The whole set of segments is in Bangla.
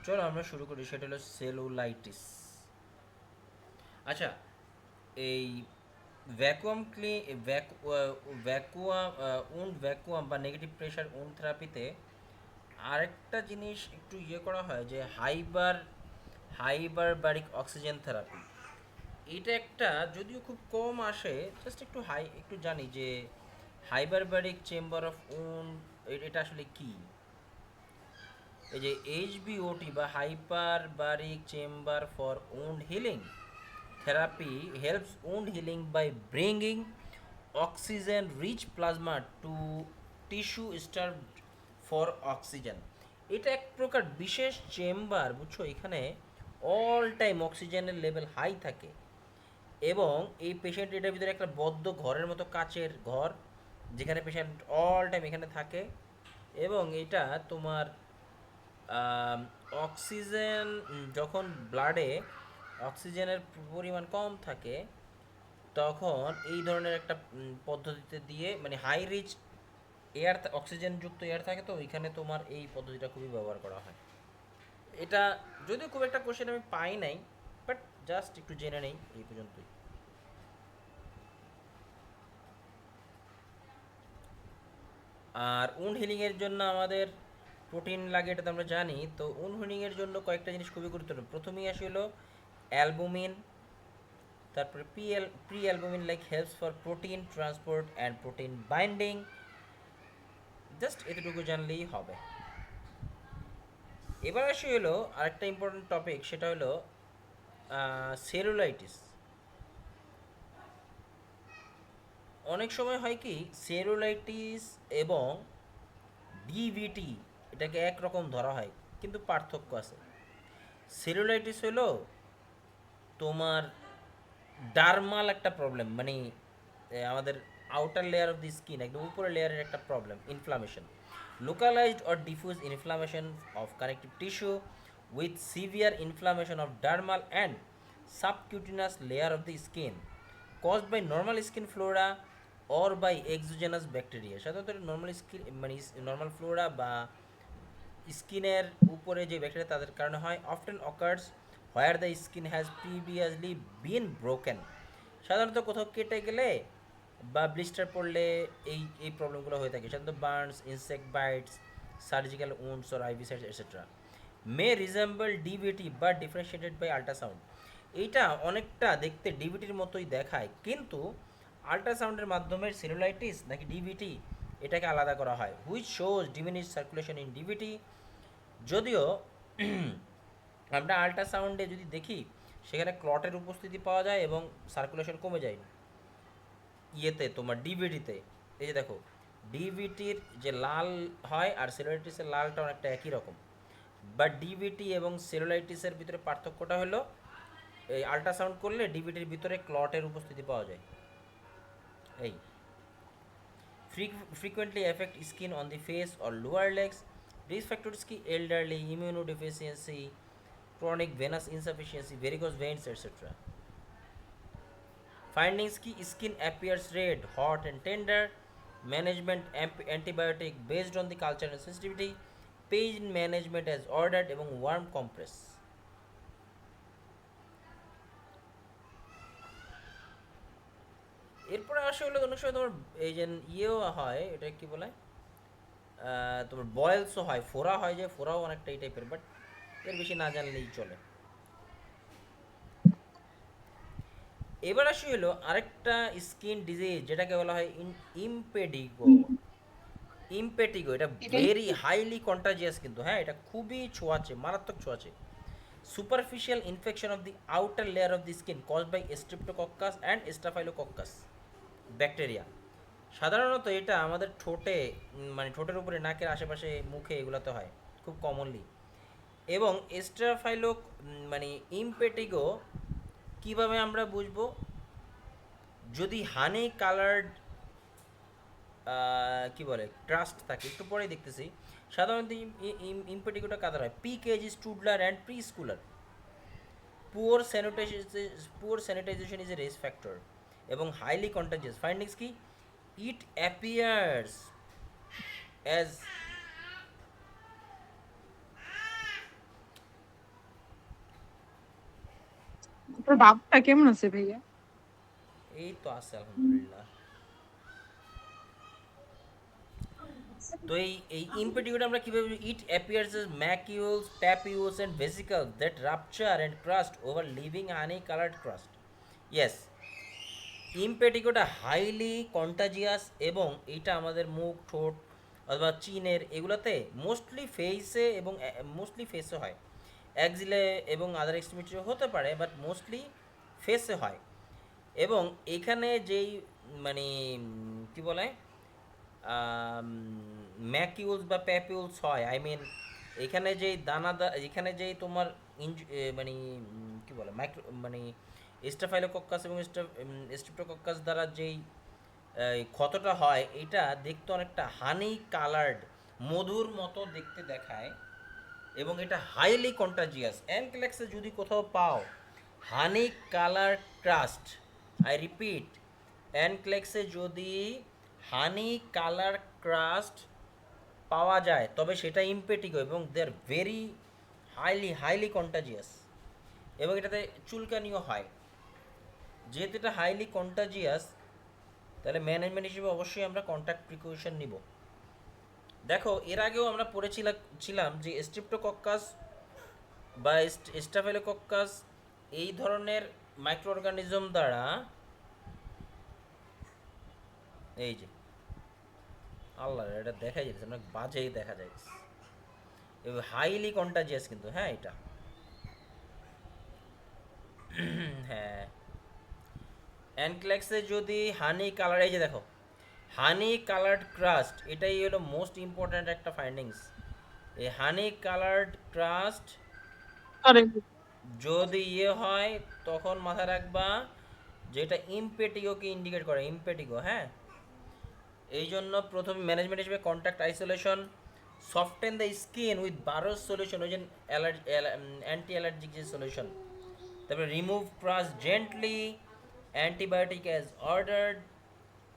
চলো আমরা শুরু করি, সেটা হলো সেলুলাইটিস। আচ্ছা, এই ভ্যাকুয়াম ক্লি ভ্যাকুয়াম ভ্যাকুয়াম বা নেগেটিভ প্রেশার উন্ড থেরাপিতে আরেকটা জিনিস একটু করা হয়, যে হাইবারবারিক অক্সিজেন থেরাপি। এটা একটা যদিও খুব কম আসে, জাস্ট একটু জানি যে হাইবারবারিক চেম্বার অফ উন্ড এটা আসলে কি। এই যে এইচবিওটি বা hyperbaric chamber for wound healing therapy helps wound healing by bringing oxygen rich plasma to tissue starved for oxygen. এটা এক প্রকার বিশেষ চেম্বার, বুঝছো, এখানে অল টাইম অক্সিজেনের লেভেল হাই থাকে এবং এই পেশেন্ট এটার ভিতরে একটা বদ্ধ ঘরের মতো, কাচের ঘর, যেখানে পেশেন্ট অল টাইম এখানে থাকে এবং এটা তোমার অক্সিজেন যখন ব্লাডে অক্সিজেনের পরিমাণ কম থাকে তখন এই ধরনের একটা পদ্ধতিতে দিয়ে, মানে হাই রিচ এয়ার, অক্সিজেনযুক্ত এয়ার থাকে, তো ওইখানে তোমার এই পদ্ধতিটা খুবই ব্যবহার করা হয়। এটা যদিও খুব একটা কোশ্চেন আমি পাই নাই, বাট জাস্ট একটু জেনে নেই এই পর্যন্তই। আর উন্ড হিলিংয়ের জন্য আমাদের প্রোটিন লাগে, এটা তো আমরা জানি। তো উন্ড হিলিংয়ের জন্য কয়েকটা জিনিস খুবই গুরুত্বপূর্ণ। প্রথমেই আসে হলো অ্যালবুমিন, তারপরে pre albumin like helps for protein transport and protein binding. Just এতটুকু জানলেই হবে। এবার আসি হলো আরেকটা ইম্পর্টেন্ট টপিক, সেটা হলো সেলুলাইটিস। অনেক সময় হয় কি, সেলুলাইটিস এবং ডিভিটি এটাকে একরকম ধরা হয়, কিন্তু পার্থক্য আছে। সেলুলাইটিস হলো তোমার ডার্মাল একটা প্রবলেম, মানে আমাদের outer layer of the skin, একদম উপরের লেয়ারের একটা problem, inflammation, localized or diffuse inflammation of connective tissue with severe inflammation of dermal and subcutaneous layer of the skin caused by normal skin flora or by exogenous bacteria। সাধারণত নর্মাল স্কিন, মানে নর্মাল ফ্লোরা বা স্কিনের উপরে যে ব্যাকটেরিয়া তাদের কারণে হয়। Often occurs where the skin has previously bin broken. সাধারণত কোথাও কেটে গেলে বা ব্লিস্টার পড়লে এই প্রবলেমগুলো হয়ে থাকে। সাধারণত burns, insect bites, surgical wounds or IV sites etcetera may resemble DVT বা ডিফারেন্সিয়েটেড বাই আল্ট্রাসাউন্ড। এইটা অনেকটা দেখতে ডিভিটির মতোই দেখায়, কিন্তু আল্ট্রাসাউন্ডের মাধ্যমে সেলুলাইটিস নাকি ডিভিটি এটাকে আলাদা করা হয়। Which shows diminish circulation in DVT. যদিও আমরা আল্ট্রাসাউন্ডে যদি দেখি সেখানে ক্লটের উপস্থিতি পাওয়া যায় এবং সার্কুলেশন কমে যায় ইয়েতে, তোমার ডিভিটিতে। এই যে দেখো, ডিভিটির যে লাল হয় আর সেলুলাইটিসের লালটা অনেকটা একই রকম, বাট ডিভিটি এবং সেলুলাইটিসের ভিতরে পার্থক্যটা হলো এই আল্ট্রাসাউন্ড করলে ডিভিটির ভিতরে ক্লটের উপস্থিতি পাওয়া যায়। এই frequently affect skin on the face or lower legs. Risk factors ki elderly, immunodeficiency, chronic venous insufficiency, varicose veins, etc. Findings ki skin appears red, hot and tender. Management antibiotic based on the culture and sensitivity. Pain management as ordered এবং warm compress. এরপরে আসে হলো অনেক সময় তোমার এই যে ইয়েও হয়, এটা কি বলে, তোমার বয়েলসও হয়, ফোড়া হয়, যে ফোড়াও অনেকটা এই টাইপের, বাট এর বেশি না জানলেই চলে। এবার আসি হলো আরেকটা স্কিন ডিজিজ, যেটাকে বলা হয় ইমপেডিগো। ইমপেটিগো এটা এটা ভেরি হাইলি কন্টাজিয়াস, কিন্তু হ্যাঁ এটা খুবই ছোঁয়াচে, মারাত্মক ছোঁয়াচে। Superficial infection of the outer layer of the skin caused by streptococcus and staphylococcus bacteria. সাধারণত এটা আমাদের ঠোঁটে, মানে ঠোঁটের উপরে, নাকের আশেপাশে, মুখে, এগুলোতে হয় খুব কমনলি। এবং স্টাফাইলো মানে ইমপেটিগো কিভাবে আমরা বুঝবো, যদি হানি কালার্ড কি বলে ট্রাস্ট থাকে, একটু পরেই দেখতেছি। সাধারণত ইমপেটিগোটা কাদার হয় P KG toddler and preschooler. Poor sanitisation is a risk factor এবং হাইলি কন্টাজিয়াস। ফাইন্ডিংস কি, ইট অ্যাপিয়ার্স অ্যাজ তোর বাবুটা কেমন আছে ভাইয়া? এই তো আছে আলহামদুলিল্লাহ। তো এই ইম্পেটিগোটা আমরা কিভাবে, it appears as macules papules and vesicles that rupture and crust over leaving honey coloured crust. Yes, ইমপেটিকোটা হাইলি কন্টাজিয়াস এবং এটা আমাদের মুখ, ঠোঁট অথবা চিনের এগুলোতে মোস্টলি ফেসে হয়। অ্যাক্সিলে এবং আদার এক্সট্রিমিটিও হতে পারে, বাট মোস্টলি ফেসে হয়। এবং এখানে যেই মানে কি বলে ম্যাকিউলস বা প্যাপিউলস হয়, আই মিন এখানে যেই এখানে যেই তোমার মানে কি বলে মাইক্রো মানে স্টাফাইলোকক্কাস এবং স্ট্রেপ্টোকক্কাস দ্বারা যেই এই ক্ষতটা হয়, এটা দেখতে অনেকটা হানি কালার্ড, মধুর মতো দেখতে দেখায়। এবং এটা হাইলি কন্টাজিয়াস। অ্যানক্লেক্সে যদি কোথাও পাও হানি কালার ক্রাস্ট, আই রিপিট, অ্যানক্লেক্সে যদি হানি কালার ক্রাস্ট পাওয়া যায় তবে সেটা ইম্পেটিগো এবং দে আর ভেরি হাইলি কন্টাজিয়াস। এবং এটাতে চুলকানিও হয়। যেহেতু এটা হাইলি কন্টাজিয়াস, তাহলে ম্যানেজমেন্ট হিসেবে অবশ্যই আমরা কন্ট্যাক্ট প্রিকশন নিব। দেখো, এর আগেও আমরা পড়েছিলাম যে স্ট্রিপ্টোকক্কাস বা স্টাফেলোকক্কাস এই ধরনের মাইক্রো অর্গানিজম দ্বারা, এই যে আল্লাহ, এটা দেখা যাচ্ছে অনেক বাজেই দেখা যায়, হাইলি কন্টাজিয়াস কিন্তু, হ্যাঁ এটা হ্যাঁ অ্যানক্লেক্সে যদি হানি কালার, এই যে দেখো হানি কালার্ড ক্রাস্ট, এটাই হলো মোস্ট ইম্পর্ট্যান্ট একটা ফাইন্ডিংস। এই হানি কালার্ড ক্রাস্ট আরে যদি হয় তখন মাথায় রাখবা যেটা ইমপেটিগোকে ইন্ডিকেট করে, ইমপেটিগো, হ্যাঁ। এই জন্য প্রথমে ম্যানেজমেন্ট হিসেবে contact isolation, soften the skin with Burow's solution, ওই যে অ্যান্টি অ্যালার্জিক যে সলিউশন। তারপরে remove crust gently, antibiotic as ordered,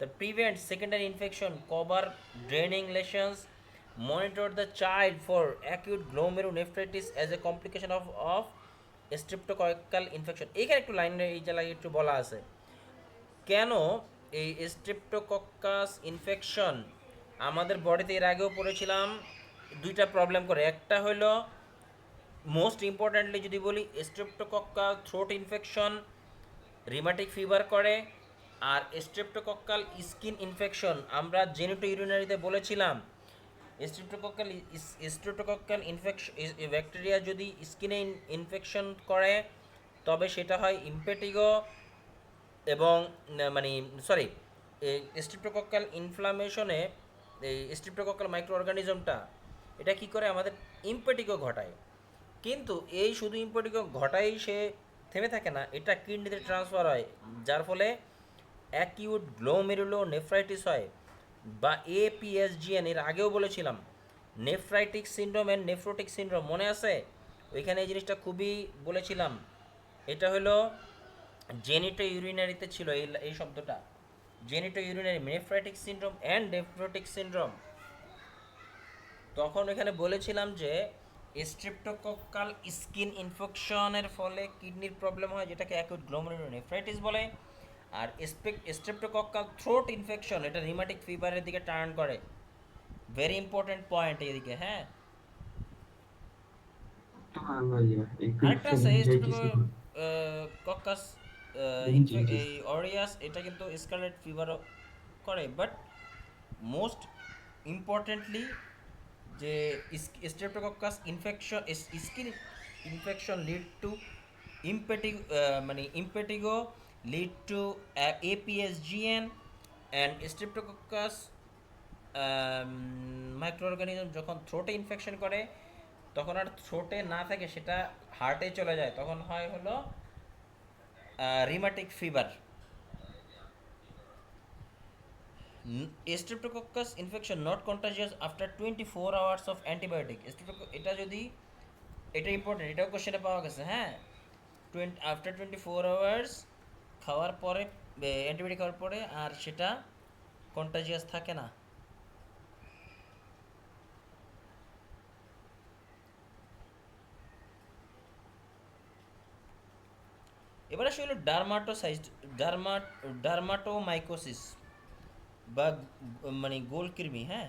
the prevent secondary infection, cover draining lesions, monitor the child for acute glomerulonephritis as a complication of streptococcal infection। এইখানে একটু লাইনে এই জায়গায় একটু বলা আছে কেন এই স্ট্রেপ্টোকক্কাস ইনফেকশন আমাদের বডিতে, এর আগেও পড়েছিলাম, দুইটা প্রবলেম করে। একটা হলো মোস্ট ইম্পর্ট্যান্টলি যদি বলি, streptococcal throat infection rheumatic fever করে। আর স্ট্রেপ্টোকক্কাল স্কিন ইনফেকশন আমরা জেনিটো ইউরিনারিতে বলেছিলাম, স্ট্রেপ্টোকক্কাল ইনফেকশন ব্যাকটেরিয়া যদি স্কিনে ইনফেকশন করে তবে সেটা হয় ইমপেটিগো। এবং মানে সরি, স্ট্রেপ্টোকক্কাল ইনফ্লামেশনে এই স্ট্রেপ্টোকক্কাল মাইক্রো অর্গানিজমটা এটা কি করে আমাদের ইমপেটিগো ঘটায়। কিন্তু এই শুধু ইমপেটিগো ঘটাই সে থেমে থাকে না, এটা কিডনিতে ট্রান্সফার হয়, যার ফলে অ্যাকিউট গ্লোমেরুলো নেফ্রাইটিস হয় বা এপিএসজিএন। এর আগেও বলেছিলাম nephritic syndrome and nephrotic syndrome, মনে আছে? ওইখানে এই জিনিসটা খুবই বলেছিলাম। এটা হলো জেনিটো ইউরিনারিতে ছিল এই শব্দটা, genito urinary nephritic syndrome and nephrotic syndrome. তখন এখানে বলেছিলাম যে স্ট্রেপ্টোকক্কাল স্কিন ইনফেকশনের ফলে কিডনির প্রবলেম হয়, যেটাকে অ্যাকিউট গ্লোমেরুলোনেফ্রাইটিস বলে। আর স্ট্রেপ্টোকক্কাল থ্রোট ইনফেকশন এটা রিমাটিক ফিভারের দিকে টার্ন করে। ভেরি ইম্পর্টেন্ট পয়েন্ট এদিকে, হ্যাঁ। हाँ भैया एक আরেকটা আছে फेरेंजाइटिस की স্ট্রেপ্টোকক্কাস फेरेंजाइटिस এই অরিয়াস, এটা কিন্তু স্কারলেট ফিভারও করে। বাট মোস্ট ইম্পর্টেন্টলি যে streptococcus infection skin infection lead to impetigo lead to APSGN and streptococcus micro organism যখন থ্রোটে ইনফেকশন করে তখন আর থ্রোটে না থাকে, সেটা হার্টে চলে যায়, তখন হয় হলো rheumatic fever. Streptococcus infection not contagious after 24 hours of antibiotic. এটা যদি, এটা ইম্পর্টেন্ট, এটাও কোশ্চেনে পাওয়া গেছে, হ্যাঁ। আফটার 24 hours খাওয়ার পরে, অ্যান্টিবায়োটিক খাওয়ার পরে আর সেটা কন্টাজিয়াস থাকে না। এবার আসে হলো ডার্মাটোমাইকোসিস বা মানে গোলকৃমি, হ্যাঁ।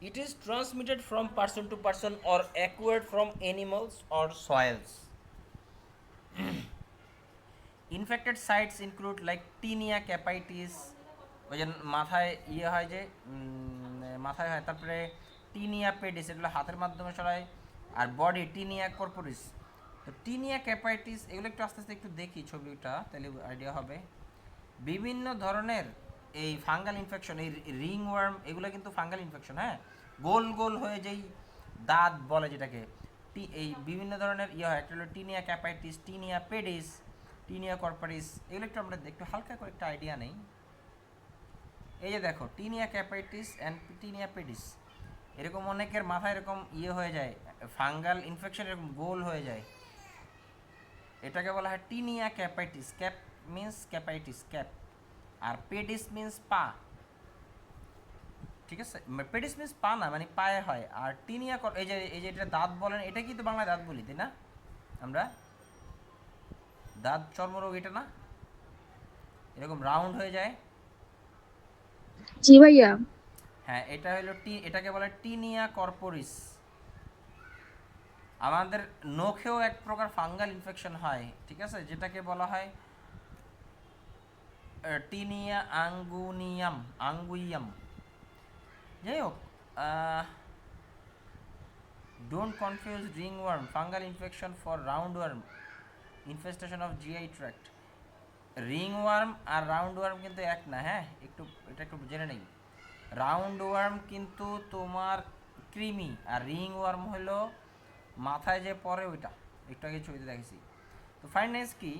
It is transmitted from person to person or acquired from animals or soil's. Infected sites include like tinea ক্যাপাইটিস, ওই যে মাথায় ইয়ে হয় যে মাথায় হয়, তারপরে টিনিয়া পেডিস, এগুলো হাতের মাধ্যমে ছড়ায়, আর বডি টিনিয়া কর্পোরিস। তো টিনিয়া ক্যাপাইটিস এগুলো একটু আস্তে আস্তে একটু দেখি ছবিটা, তাহলে আইডিয়া হবে। বিভিন্ন ধরনের এই ফাঙ্গাল ইনফেকশন, এই রিং ওয়ার্ম, এগুলো কিন্তু ফাঙ্গাল ইনফেকশন, হ্যাঁ। গোল গোল হয়ে যেই দাঁত বলে যেটাকে, এই বিভিন্ন ধরনের ইয়ে হয়। একটা হলো tinea ক্যাপাইটিস, tinea pedis, tinea corporis, এগুলো একটু আমরা একটু হালকা করে একটা আইডিয়া নেই। এই যে দেখো টিনিয়া ক্যাপাইটিস অ্যান্ড টিনিয়া পেডিস, এরকম অনেকের মাথায় এরকম ইয়ে হয়ে যায়, ফাঙ্গাল ইনফেকশন এরকম গোল হয়ে যায়, এটাকে বলা হয় tinea capitis. Cap means capitis, cap, আর পেডিস মিন্স পা, ঠিক আছে। পেডিস মিন্স পা না, মানে পায়ে হয়। আর টিনিয়া এই যে এটা দাঁত বলেন, এটা কি তো বাংলায় দাঁত বলি, তাই না? আমরা দাঁত চর্মরোগ, এটা না এরকম রাউন্ড হয়ে যায়? জি ভাইয়া। হ্যাঁ, এটা হলো এটাকে বলে টিনিয়া কর্পোরিস। আমাদের নখেও এক প্রকার ফাঙ্গাল ইনফেকশন হয়, ঠিক আছে, যেটাকে বলা হয় টিনিয়া আঙ্গুইয়াম। যাই হোক, don't confuse ringworm fungal infection for roundworm infestation of GI tract. Ringworm আর রাউন্ডওয়ার্ম কিন্তু এক না, হ্যাঁ, এটা একটু জেনে নেই। রাউন্ডওয়ার্ম কিন্তু তোমার কৃমি, আর রিংওয়ার্ম হলো মাথায় যে পড়ে ওইটা, একটু আগে ছবিতে দেখেছি। তো ফাইন্ডনেস কি,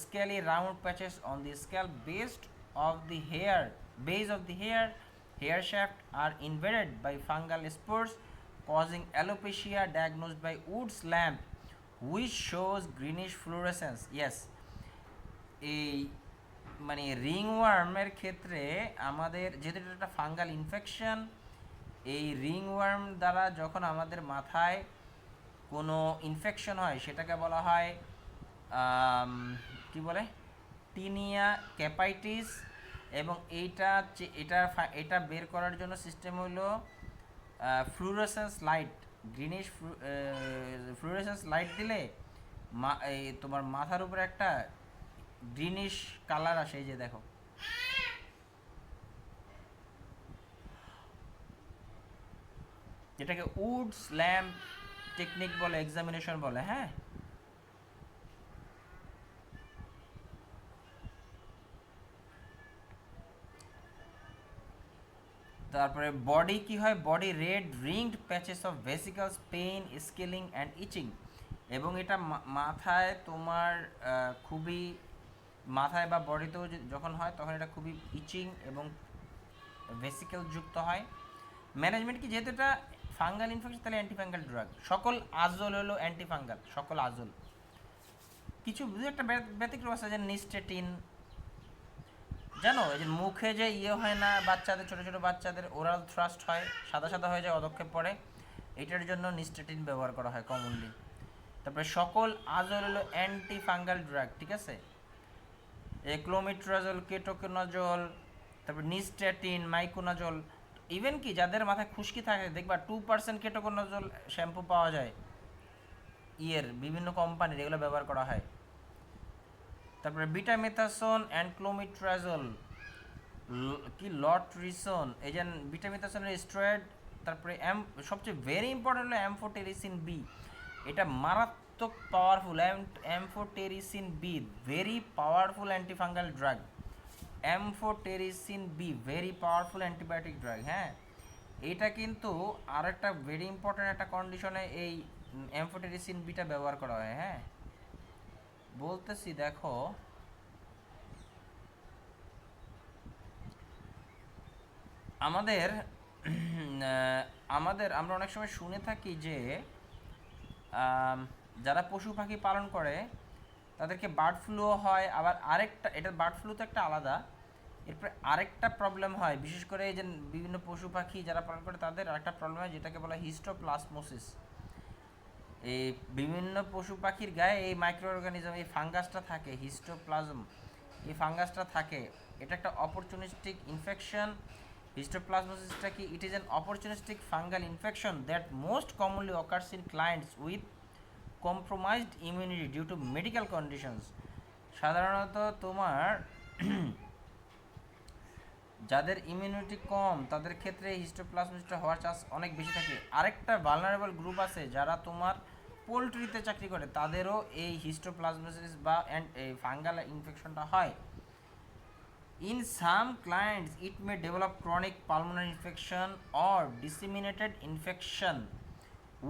scaly round patches on the scalp base of the hair shaft are invaded by fungal spores causing alopecia diagnosed by Wood's lamp which shows greenish fluorescence. Yes, এই মানে রিংওয়ার্মের ক্ষেত্রে আমাদের যেহেতু এটা একটা ফাঙ্গাল ইনফেকশন, এই রিংওয়ার্ম দ্বারা যখন আমাদের মাথায় কোনো ইনফেকশন হয় সেটাকে বলা হয় কি বলে, টিনিয়া ক্যাপাইটিস। এবং এটা বের করার জন্য সিস্টেম হলো fluorescence light, greenish fluorescence light দিলে এই তোমার মাথার উপরে একটা গ্রিনিশ কালার আসে, এই যে দেখো। যেটাকে উডস ল্যাম্প টেকনিক বলে, এক্সামিনেশন বলে, হ্যাঁ। তারপরে বডি কি হয়, body red ringed patches of vesicles, pain, scaling and itching. এবং এটা মাথায় তোমার খুবই, মাথায় বা বডিতেও যখন হয় তখন এটা খুবই ইচিং এবং ভেসিকেল যুক্ত হয়। ম্যানেজমেন্ট কি, যেহেতু এটা ফাঙ্গাল ইনফেকশন তাহলে অ্যান্টিফাঙ্গাল ড্রাগ, সকল আজল হলো অ্যান্টিফাঙ্গাল, সকল আজল। কিছু একটা ব্যতিক্রম আছে, যে নিস্টেটিন, জানো এই যে মুখে যে ইয়ে হয় না বাচ্চাদের, ছোটো ছোটো বাচ্চাদের ওরাল থ্রাস্ট হয়, সাদা সাদা হয়ে যায় অদক্ষেপ পড়ে, এটার জন্য নিস্টেটিন ব্যবহার করা হয় কমনলি। তারপরে সকল আজল হলো অ্যান্টি ফাঙ্গাল ড্রাগ, ঠিক আছে। ক্লোমিট্রাজল, কেটোকোনাজল, তারপর নিস্টেটিন, মাইকোনাজল। ইভেন কি যাদের মাথায় খুশকি থাকে দেখবা 2% কেটোকোনাজল শ্যাম্পু পাওয়া যায় বিভিন্ন কোম্পানির, এগুলো ব্যবহার করা হয়। তারপরে বিটামেথাসোন অ্যান্ড ক্লোমিট্রাজল, কি লটরিসন, এই যে বিটামেথাসোনের স্টেরয়েড। তারপরে সবচেয়ে ভেরি ইম্পর্টেন্ট হলো অ্যামফোটেরিসিন বি, এটা মারাত্মক powerful. Amphotericin be very powerful antifungal drug. Amphotericin be very powerful antibiotic drug, হ্যাঁ। এটা কিন্তু আরেকটা ভেরি ইম্পর্টেন্ট একটা কন্ডিশনে এই অ্যামফোটেরিসিন বিটা ব্যবহার করা হয়, হ্যাঁ। বলতেছি দেখো, আমাদের আমরা অনেক সময় শুনে থাকি যে যারা পশু পাখি পালন করে তাদেরকে বার্ড ফ্লুও হয়। আবার আরেকটা, এটা বার্ড ফ্লু তো একটা আলাদা, এরপরে আরেকটা প্রবলেম হয়, বিশেষ করে এই যে বিভিন্ন পশু পাখি যারা পালন করে তাদের আরেকটা প্রবলেম হয়, যেটাকে বলা হিস্টোপ্লাজমোসিস। এই বিভিন্ন পশু পাখির গায়ে এই মাইক্রো অর্গানিজম, এই ফাঙ্গাসটা থাকে, হিস্টোপ্লাজম, এই ফাঙ্গাসটা থাকে। এটা একটা অপরচুনিস্টিক ইনফেকশন। হিস্টোপ্লাজমোসিসটা কি? It is an opportunistic fungal infection that most commonly occurs in clients with compromised immunity due to medical conditions. সাধারণত তোমার যাদের ইমিউনিটি কম তাদের ক্ষেত্রে হিস্টোপ্লাজমোসিসটা হওয়ার চান্স অনেক বেশি থাকে। আরেকটা ভালনারেবল গ্রুপ আছে যারা তোমার পোলট্রিতে চাকরি করে, তাদেরও এই হিস্টোপ্লাজমোসিস বা ফাঙ্গাল ইনফেকশনটা হয়। In some clients, it may develop chronic pulmonary infection or disseminated infection,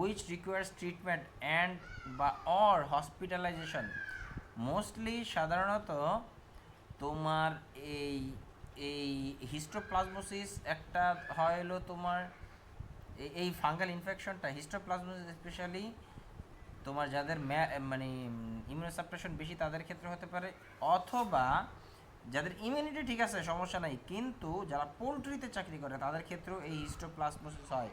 which requires treatment and or hospitalization. Mostly সাধারণত তোমার এই এই হিস্টোপ্লাজমোসিস একটা হয় হলো তোমার এই ফাঙ্গাল ইনফেকশনটা, হিস্টোপ্লাজমোসিস স্পেশালি তোমার যাদের মানে ইমিউনোসাপ্রেশন বেশি তাদের ক্ষেত্রে হতে পারে, অথবা যাদের ইমিউনিটি ঠিক আছে সমস্যা নাই কিন্তু যারা পোলট্রিতে চাকরি করে তাদের ক্ষেত্রেও এই হিস্টোপ্লাজমোসিস হয়।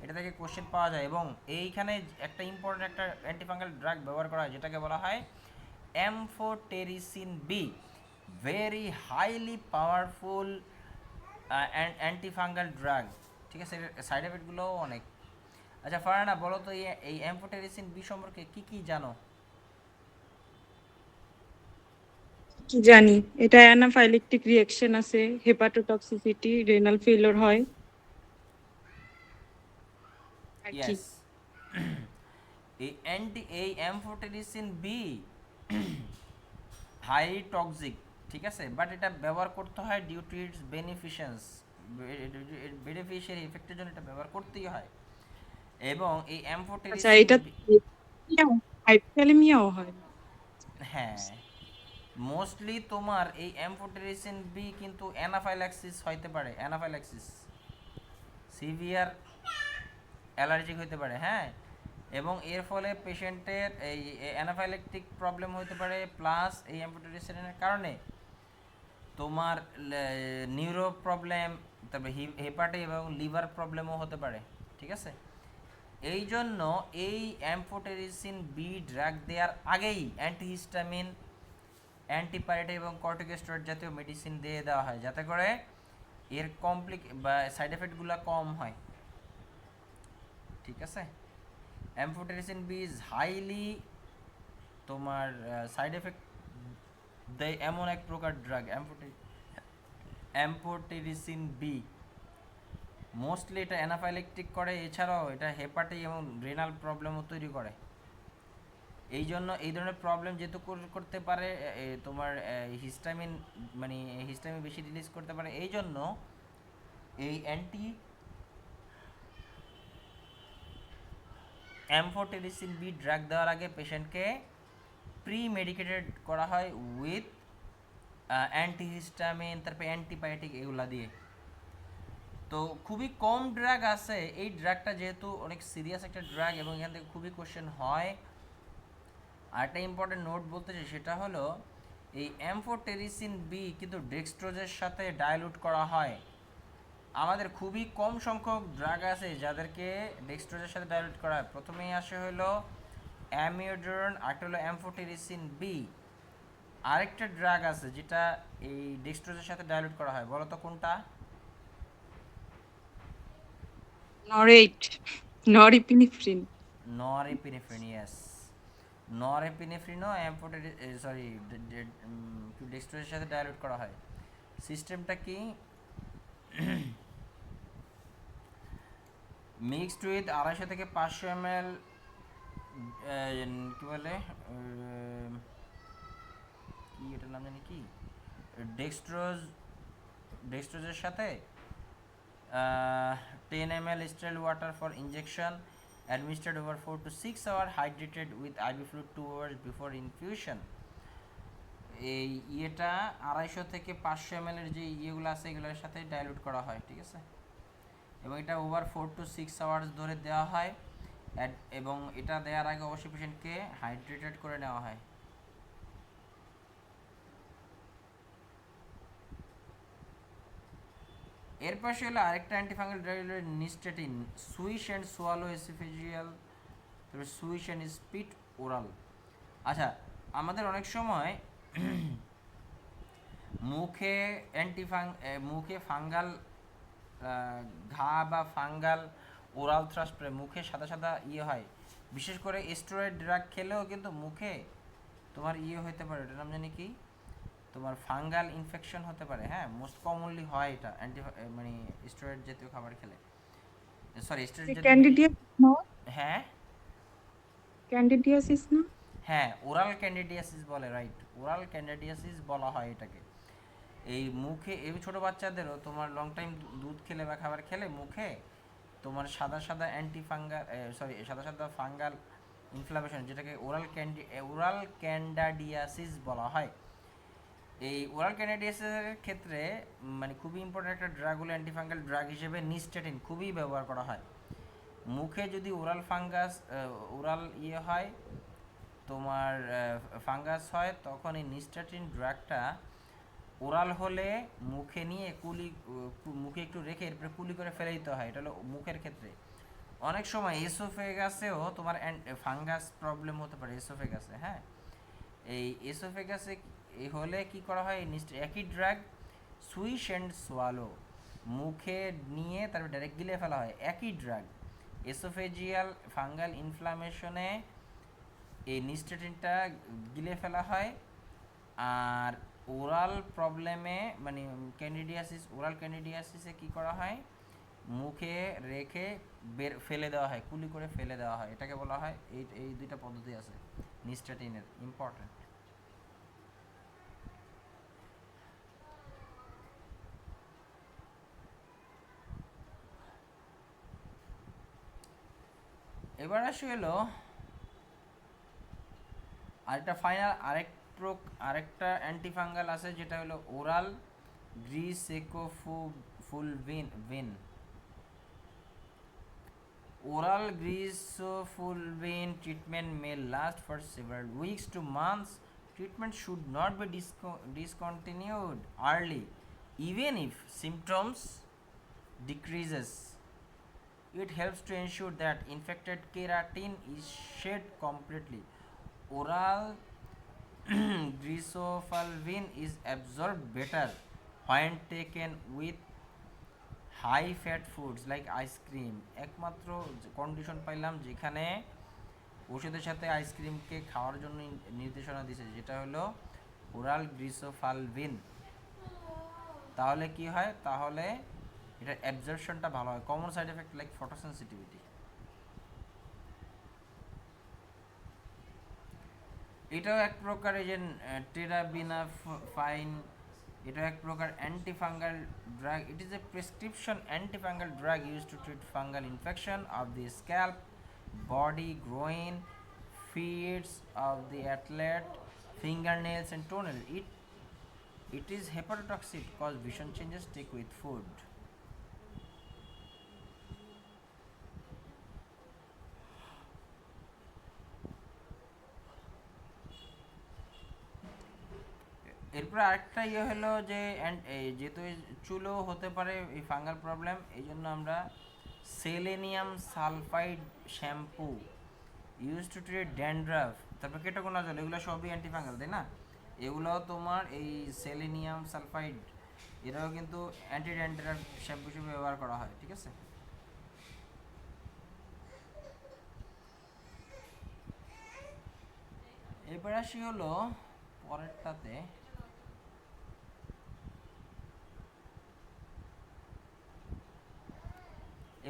এটা থেকে কোশ্চেন পাওয়া যায়। এবং এইখানে একটা ইম্পর্টেন্ট একটা অ্যান্টিফাঙ্গাল ড্রাগ ব্যবহার করা হয় যেটাকে বলা হয় amphotericin B, very highly powerful antifungal drug. ঠিক আছে, সাইড এফেক্টগুলোও অনেক। আচ্ছা ফারহানা বলো তো এই এমফোটেরিসিন বি সম্পর্কে কি কি জানো? কি জানি, এটা অ্যানাফাইলেকটিক রিঅ্যাকশন আছে, হেপাটোটক্সিসিটি, রেনাল ফেলিওর হয় আর কি। ইয়েস, এই এমফোটেরিসিন বি হাই টক্সিক, ঠিক আছে, বাট এটা ব্যবহার করতে হয় ডিউ টু ইটস বেনিফিশিয়ারি ইফেক্টের জন্য এটা ব্যবহার করতেই হয়। এবং এই আচ্ছা, এমফোটেরিসিন এটা হাইপোক্যালেমিয়াও হয়। হ্যাঁ, মোস্টলি তোমার এই এমফোটেরিসিন বি কিন্তু অ্যানাফাইল্যাক্সিস হইতে পারে, অ্যানাফাইল্যাক্সিস সিভিয়ার অ্যালার্জিক হতে পারে। হ্যাঁ, এবং এর ফলে পেশেন্টের এই অ্যানাফাইলেকটিক প্রবলেম হতে পারে, প্লাস এই এমফোটেরিসিনের কারণে তোমার নিউরো প্রবলেম, তারপরে হেপাটিক এবং লিভার প্রবলেমও হতে পারে। ঠিক আছে, এই জন্য এই এমফোটেরিসিন বি ড্রাগ দেওয়ার আগেই অ্যান্টিহিস্টামিন, অ্যান্টিপাইরেটিক এবং কর্টিকোস্টেরয়েড জাতীয় মেডিসিন দিয়ে দেওয়া হয় যাতে করে এর বা সাইড এফেক্টগুলো কম হয়। ঠিক আছে, এমফোটেরিসিন বি ইজ হাইলি তোমার সাইড এফেক্ট দেয় এমন এক প্রকার ড্রাগ এমফোটেরিসিন বি। মোস্টলি এটা অ্যানাফাইলেকটিক করে, এছাড়াও এটা হেপাটিক এবং রেনাল প্রবলেমও তৈরি করে। এই জন্য এই ধরনের প্রবলেম যেহেতু করতে পারে তোমার হিস্টামিন, মানে হিস্টামিন বেশি রিলিজ করতে পারে, এই জন্য এই এমফোটেরিসিন বি ড্রাগ দেওয়ার আগে পেশেন্টকে প্রি মেডিকেটেড করা হয় উইথ অ্যান্টিহিস্টামিন, তারপরে অ্যান্টিবায়োটিক এগুলা দিয়ে। তো খুবই কম ড্রাগ আছে, এই ড্রাগটা যেহেতু অনেক সিরিয়াস একটা ড্রাগ এবং এখান থেকে খুবই কোশ্চেন হয়। আর একটা ইম্পর্টেন্ট নোট বলতে চাই সেটা হলো এই এমফোটেরিসিন বি কিন্তু ডেক্সট্রোজের সাথে ডাইলুট করা হয়। আমাদের খুবই কম সংখ্যক ড্রাগ আছে যাদেরকে ডেক্সট্রোজের সাথে ডাইলুট করা হয়। প্রথমেই আসে হলো অ্যামিওডারন, আরেকটা হলো এমফোটেরিসিন বি, আরেকটা ড্রাগ আছে যেটা এই ডেক্সট্রোজের সাথে ডাইলুট করা হয়, বলো তো কোনটা? নরএপিনেফ্রিন। নরএপিনেফ্রিন, ইয়েস, নরএপিনেফ্রিনও সরি ডেক্সট্রোজের সাথে ডাইলুট করা হয়। সিস্টেমটা কি? মিক্সড উইথ 250 থেকে 500 ml কি বলে কি এটার নাম জানি কি, ডেক্সট্রোজের সাথে 10 ml sterile water for injection, administered over 4 to 6 hours, hydrated with IV fluid 2 hours before infusion. এই ইয়েটা 250 থেকে 500 ml এর যে ইয়েগুলো আছে এগুলোর সাথে ডাইলুট করা হয়। ঠিক আছে, এবং এটা ওভার 4 to 6 আওয়ার্স ধরে দেওয়া হয়, এবং এটা দেওয়ার আগে অবশ্যই পেশেন্টকে হাইড্রেটেড করে নেওয়া হয়। এর পাশে হলো আরেকটা অ্যান্টিফাঙ্গাল ড্রাগ হলো নিস্টেটিন, সুইশ অ্যান্ড সোয়ালো এসোফেজিয়াল তারপরে সুইশ অ্যান্ড স্পিট ওরাল। আচ্ছা, আমাদের অনেক সময় মুখে মুখে ফাঙ্গাল ঘা বা ফাঙ্গাল ওরাল থ্রাস্ট মুখে সাদা সাদা হয়, বিশেষ করে স্টেরয়েড ড্রাগ খেলেও কিন্তু মুখে তোমার হতে পারে, এটার নাম জানি কি, তোমার ফাঙ্গাল ইনফেকশন হতে পারে। হ্যাঁ, মোস্ট কমনলি হয় এটা মানে স্টেরয়েড জাতীয় খাবার খেলে, সরি স্টেরয়েড জাতীয় ক্যান্ডিডিয়াস না? হ্যাঁ ক্যান্ডিডিয়াসিস না? হ্যাঁ, ওরাল ক্যান্ডিডিয়াসিস বলে, রাইট, ওরাল ক্যান্ডিডিয়াসিস বলা হয় এটাকে। এই মুখে এই ছোট বাচ্চাদেরও তোমার লং টাইম দুধ খেলে বা খাবার খেলে মুখে তোমার সাদা সাদা সাদা সাদা ফাঙ্গাল ইনফ্লামেশন, যেটাকে ওরাল ক্যান্ডিডিয়াসিস বলা হয়। এই ওরাল ক্যান্ডিডিয়াসিসের ক্ষেত্রে মানে খুবই ইম্পর্টেন্ট একটা ড্রাগ হলো অ্যান্টিফাঙ্গাল ড্রাগ হিসেবে নিস্টেটিন খুবই ব্যবহার করা হয়। মুখে যদি ওরাল হয়, তোমার ফাঙ্গাস হয়, তখন এই নিস্টেটিন ড্রাগটা ওরাল হলে মুখে নিয়ে মুখে একটু রেখে এরপরে কুলি করে ফেলে দিতে হয়। এটা হলো মুখের ক্ষেত্রে। অনেক সময় এসোফেগাসেও তোমার ফাঙ্গাস প্রবলেম হতে পারে এসোফেগাসে। হ্যাঁ, এই এসোফেগাসে হলে কি করা হয়, একই ড্রাগ সুইশ অ্যান্ড সোয়ালো মুখে নিয়ে তারপর ডাইরেক্ট গিলে ফেলা হয়। একই ড্রাগ এসোফেজিয়াল ফাঙ্গাল ইনফ্লামেশনে এই নিস্টেটিনটা গিলে ফেলা হয়, আর ওরাল প্রবলেমে মানে ওরাল ক্যান্ডিডিয়াসিসে কি করা হয়, মুখে রেখে ফেলে দেওয়া হয়, কুলি করে ফেলে দেওয়া হয়। এটাকে বলা হয়, এই দুইটা পদ্ধতি আছে নিস্টেটিনের, ইম্পর্টেন্ট। এবার আসি হলো আরেকটা অ্যান্টিফাঙ্গাল আছে, যেটা হলো oral গ্রিসেকোফুলভিন। Oral greaseprofulvin treatment may last for several weeks to months. Treatment should not be discontinued early, even if symptoms decreases. It helps to ensure that infected keratin is shed completely. Oral greaseprofulvin is absorbed better when taken with high fat foods like ice cream. একমাত্র কন্ডিশন পাইলাম যেখানে ওষুধের সাথে আইসক্রিমকে খাওয়ার জন্য নির্দেশনা দিয়েছে, যেটা হলো ওরাল গ্রিসোফালভিন। তাহলে কি হয়, তাহলে এটার অ্যাবজর্পশনটা ভালো হয়। Common side effect like photosensitivity. এটাও এক প্রকার এই যে টেরাবিনাফাইন, এটা এক প্রকার antifungal drug. It is a prescription antifungal drug use to treat fungal infection of the scalp, body, groin, feet of the athlete, fingernails and toenail. It is hepatotoxic cause vision changes take with food. এরপর আরেকটা হলো যে যেহেতু চুলও হতে পারে এই ফাঙ্গাল প্রবলেম, এই জন্য আমরা selenium sulphide shampoo use to treat dandruff, তারপর কেটোকোনাজল, এগুলো সবই অ্যান্টিফাঙ্গাল, তাই না? এগুলো তোমার এই সেলেনিয়াম সালফাইড এরাও কিন্তু অ্যান্টি ড্যান্ড্রাফ শ্যাম্পু হিসেবে ব্যবহার করা হয়। ঠিক আছে, এবার আসি হলো পরেরটাতে।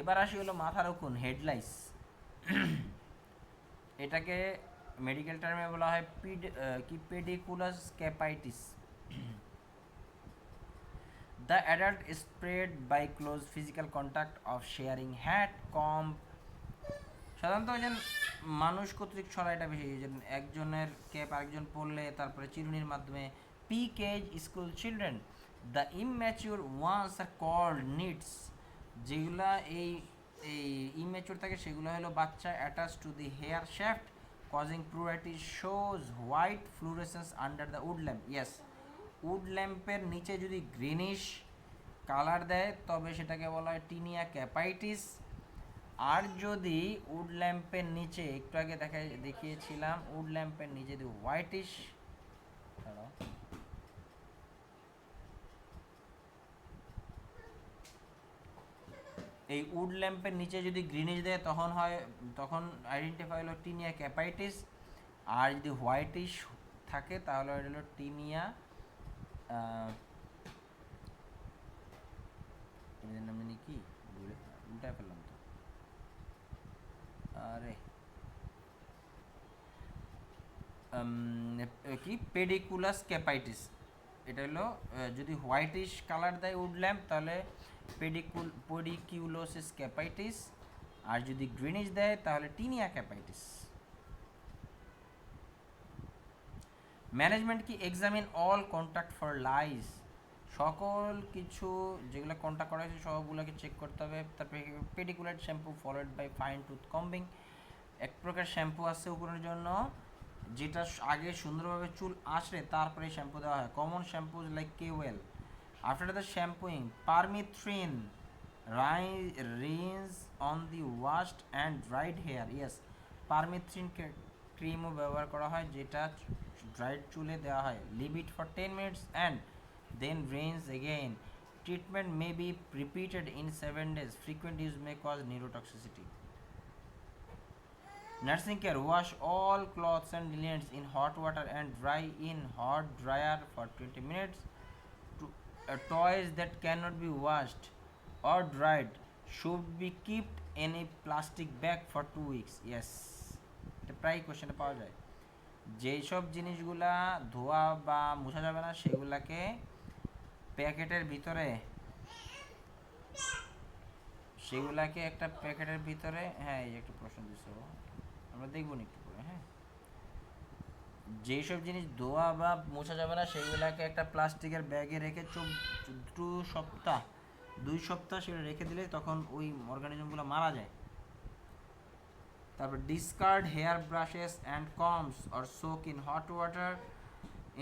এবার আসি হলো মাথার উকুন, হেডলাইস। এটাকে মেডিকেল টার্মে বলা হয় pediculus capitis. The adult spread by close physical contact of sharing hat comb. সাধারণত মানুষ কর্তৃক ছড়া, এটা বেশি একজনের ক্যাপ আরেকজন পরলে তারপরে চিরুনির মাধ্যমে। P K G school children, the immature ones are called nits. যেগুলা এই ইম্যাচিউর থাকে সেগুলো হলো বাচ্চা, attach to the hair shaft causing pruritus, shows white fluorescence under the wood lamp. Yes, wood ল্যাম্পের নিচে যদি গ্রিনিশ কালার দেয় তবে সেটাকে বলা হয় টিনিয়া ক্যাপাইটিস। আর যদি উড ল্যাম্পের নিচে একটু আগে দেখিয়েছিলাম উড ল্যাম্পের নিচে যদি হোয়াইটিশ, এই উড ল্যাম্পের নিচে যদি গ্রিনিশ দেয় তখন আইডেন্টিফাই হলো টিনিয়া ক্যাপাইটিস। আর যদি হোয়াইটিশ থাকে তাহলে এটা হলো টিনিয়া নামে কি উল্টা ফেললাম তো, আরে কি পেডিকুলাস ক্যাপাইটিস। এটা হলো যদি হোয়াইটিশ কালার দেয় উড ল্যাম্প তাহলে পেডিকিউলোসিস ক্যাপাইটিস, আর যদি গ্রিনিশ দেয় তাহলে টিনিয়া ক্যাপাইটিস। ম্যানেজমেন্ট কি examine all contact for lice, সকল কিছু যেগুলো কন্ট্যাক্ট করা হয়েছে সবগুলোকে চেক করতে হবে। তারপরে pediculate shampoo followed by fine tooth combing, এক প্রকার শ্যাম্পু আছে উপরের জন্য যেটা আগে সুন্দরভাবে চুল আঁচড়ে তারপরে শ্যাম্পু দেওয়া হয়। Common shampoos like Kwell. After the shampooing permethrin rinse on the washed and dried hair. Yes, permethrin ক্রিমও ব্যবহার করা হয় যেটা ড্রাইড চুলে দেওয়া হয়। Leave it for 10 minutes and then rinse again. Treatment may be repeated in 7 days. Frequent use may cause neurotoxicity. Nursing care, wash all clothes and linens in hot water and dry in hot dryer for 20 minutes. Toys that cannot be washed or dried should be kept in a plastic bag for 2 weeks. Yes, এটা প্রায় কোশ্চেনে পাওয়া যায়। যেই সব জিনিসগুলা ধোয়া বা মোছা যাবে না সেগুলাকে প্যাকেটের ভিতরে একটা প্যাকেটের ভিতরে, হ্যাঁ এই একটা প্রশ্ন দিচ্ছ আমরা দেখবো না একটু পরে। হ্যাঁ, যেই সব জিনিস ধোয়া বা মোছা যাবে না সেইগুলাকে একটা প্লাস্টিকের ব্যাগে রেখে 2 সপ্তাহ সেটা রেখে দিলে তখন ওই অর্গানিজমগুলো মারা যায়। তারপর discard hair brushes and combs or soak in hot water.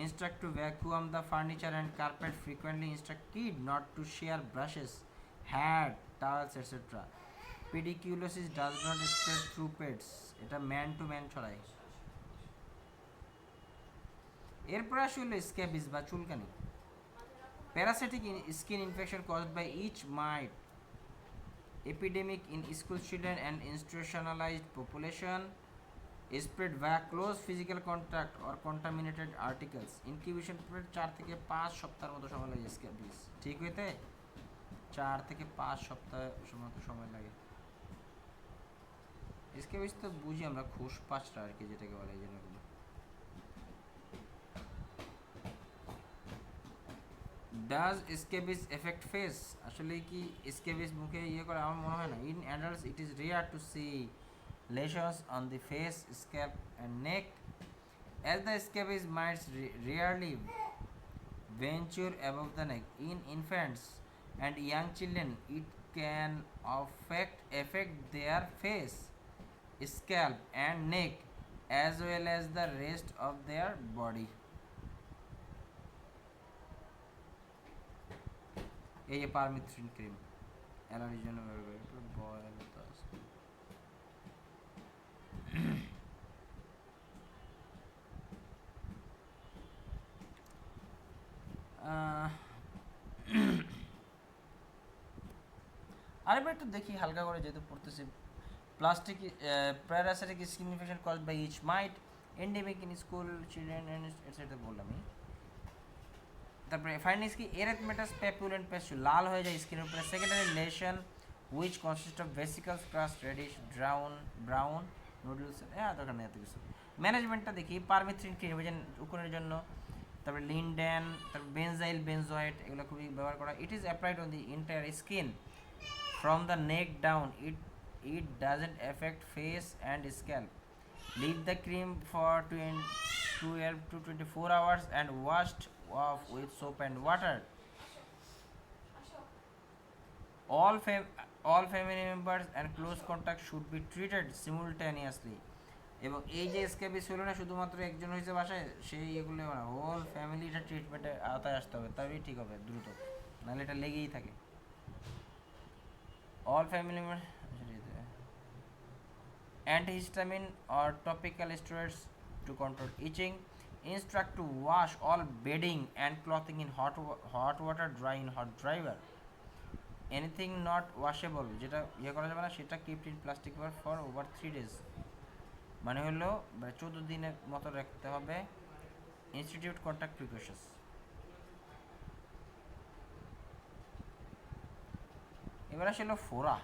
Instruct to vacuum the furniture and carpet frequently. Instruct kid not to share brushes, hat, towels etcetera. Pediculosis does not spread through pets, এটা ম্যান টু ম্যান ছড়ায়। এরপর আসলে স্ক্যাবিস বা চুলকানি। Parasitic skin infection caused by itch mite, epidemic in school children and institutionalized population, spread via close physical contact or contaminated articles. Incubation period 4 থেকে 5 সপ্তাহের মতো সময় লাগে স্ক্যাবিস ঠিক হইতে, 4 থেকে 5 সপ্তাহ সময় লাগে। স্ক্যাবিস তো বুঝি আমরা খুশপাঁচটা আর কি যেটাকে বলে এই জন্য। ডাজ স্ক্যাবিস এফেক্ট ফেস, আসলে কি স্ক্যাবিস মুখে ইয়ে করে আমার মনে হয় না। In adults it is rare to see lesions on the face, scalp and neck, as the scabies mites rarely venture above the neck. In infants and young children it can affect their face, scalp and neck as well as the rest of their body. এই যে পারমিথ্রিন ক্রিম অ্যালার্জির জন্য ব্যবহার করে বয়েল তো আছে। আরেকবার একটু দেখি হালকা করে যেহেতু পড়তেছি। Plastic parasitic skin infection caused by itch mite, endemic in school children etcetera বললাম আমি। তারপরে ফাইন্ডিংস কি এরিথমেটাস প্যাপুলেন্ট পেস্টুল, লাল হয়ে যায় স্কিনের উপরে। Secondary lesion which consist of vesicles crust reddish brown nodules. হ্যাঁ দরকার নেই এত কিছু। ম্যানেজমেন্টটা দেখি পারমিথ্রিন ক্রিম উকুনের জন্য, তারপরে লিন্ডেন, তারপর বেনজাইল বেনজয়েট এগুলো খুবই ব্যবহার করা। It is applied on the entire skin from the neck down. It doesn't affect face and scalp. Leave the cream for 12 to 24 hours and washed off with soap and water. All family members and close contacts should be treated simultaneously. এবং এই যে স্ক্যাবিস হলো না শুধুমাত্র একজন হয়েছে বাসায় সেই এগুলো না, হোল ফ্যামিলিটা ট্রিটমেন্টের আওতায় আসতে হবে তবেই ঠিক হবে দ্রুত, নাহলে এটা লেগেই থাকে। All family members antihistamine or topical steroids to control itching, instruct to wash all bedding and clothing in hot water, dry in hot dryer. Anything not washable যেটা ইয়ে করা যাবে না সেটা kept in plastic bag for over 3 days, মানে হলো 14 দিনের মতো রাখতে হবে। Institute contact precautions. এবার আসলে ফোরা,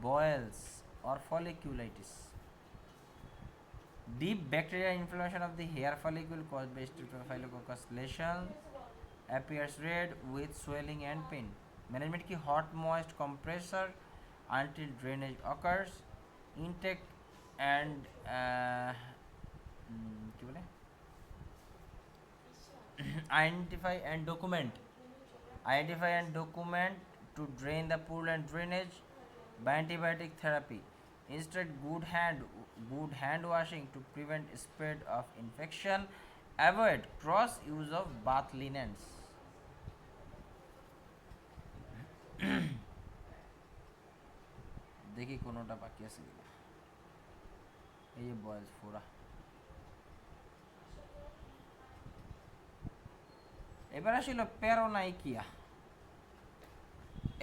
বয়েলস or folliculitis. Deep bacterial inflammation of the hair follicle caused by Staphylococcus lesion appears red with swelling and pain. Management ki hot moist compressor until drainage occurs. Intake and কি বলে identify and document to drain the pool and drainage by antibiotic therapy. Instead, good hand washing to prevent spread of infection. Avoid cross use of bath linens. দেখি কোনোটা বাকি আছে কিনা। এই যে বয়েলস ফোরা, এবার আসিল প্যারোনাইকিয়া।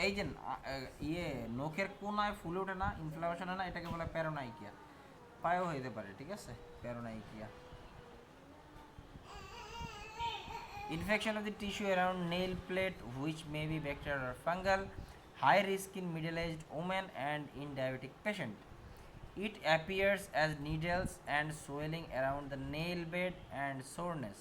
এই যে ইয়ে নখের কোনায় ফুলে ওঠে না, ইনফ্লামেশন হয় না, এটাকে বলে প্যারোনাইকিয়া। পায়েও হইতে পারে, ঠিক আছে, প্যারোনাইকিয়া। Infection of the tissue around nail plate which may be bacterial or fungal, high risk in middle-aged women and in diabetic patient. It appears as needles and swelling around the nail bed and soreness.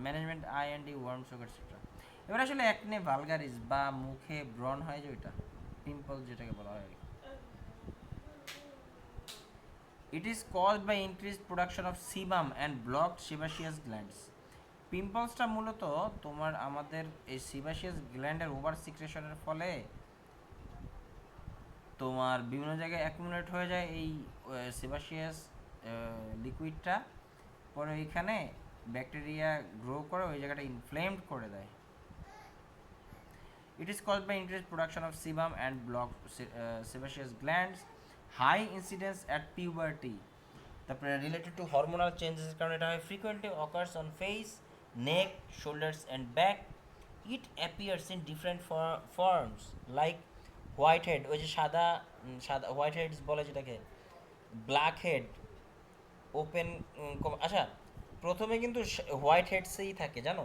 Management I N D warm sugar etcetera. এবার আসলে একনে ভালগারিস বা মুখে ব্রণ হয় যে ওইটা পিম্পল যেটাকে বলা হয়, it is caused by increase production of sebum and blocked sebaceous glands. পিম্পলসটা মূলত তোমার আমাদের এই সিবাসিয়াস গ্ল্যান্ডের ওভার সিক্রেশনের ফলে তোমার বিভিন্ন জায়গায় অ্যাকুমুলেট হয়ে যায় এই সিবাসিয়াস লিকুইডটা, পরে ওইখানে ব্যাকটেরিয়া গ্রো করে ওই জায়গাটা ইনফ্লেমড করে দেয়। It is caused by increase production of sebum and block sebaceous glands, high incidence at puberty. তারপরে রিলেটেড টু হরমোনাল চেঞ্জেসের কারণে এটা হয়। Frequently occurs on face, neck, shoulders and back. It appears in different forms like whitehead, ওই যে সাদা সাদা হোয়াইট হেডস বলে যেটাকে, ব্ল্যাক হেড, ওপেন। আচ্ছা, প্রথমে কিন্তু হোয়াইট হেডসেই থাকে, জানো?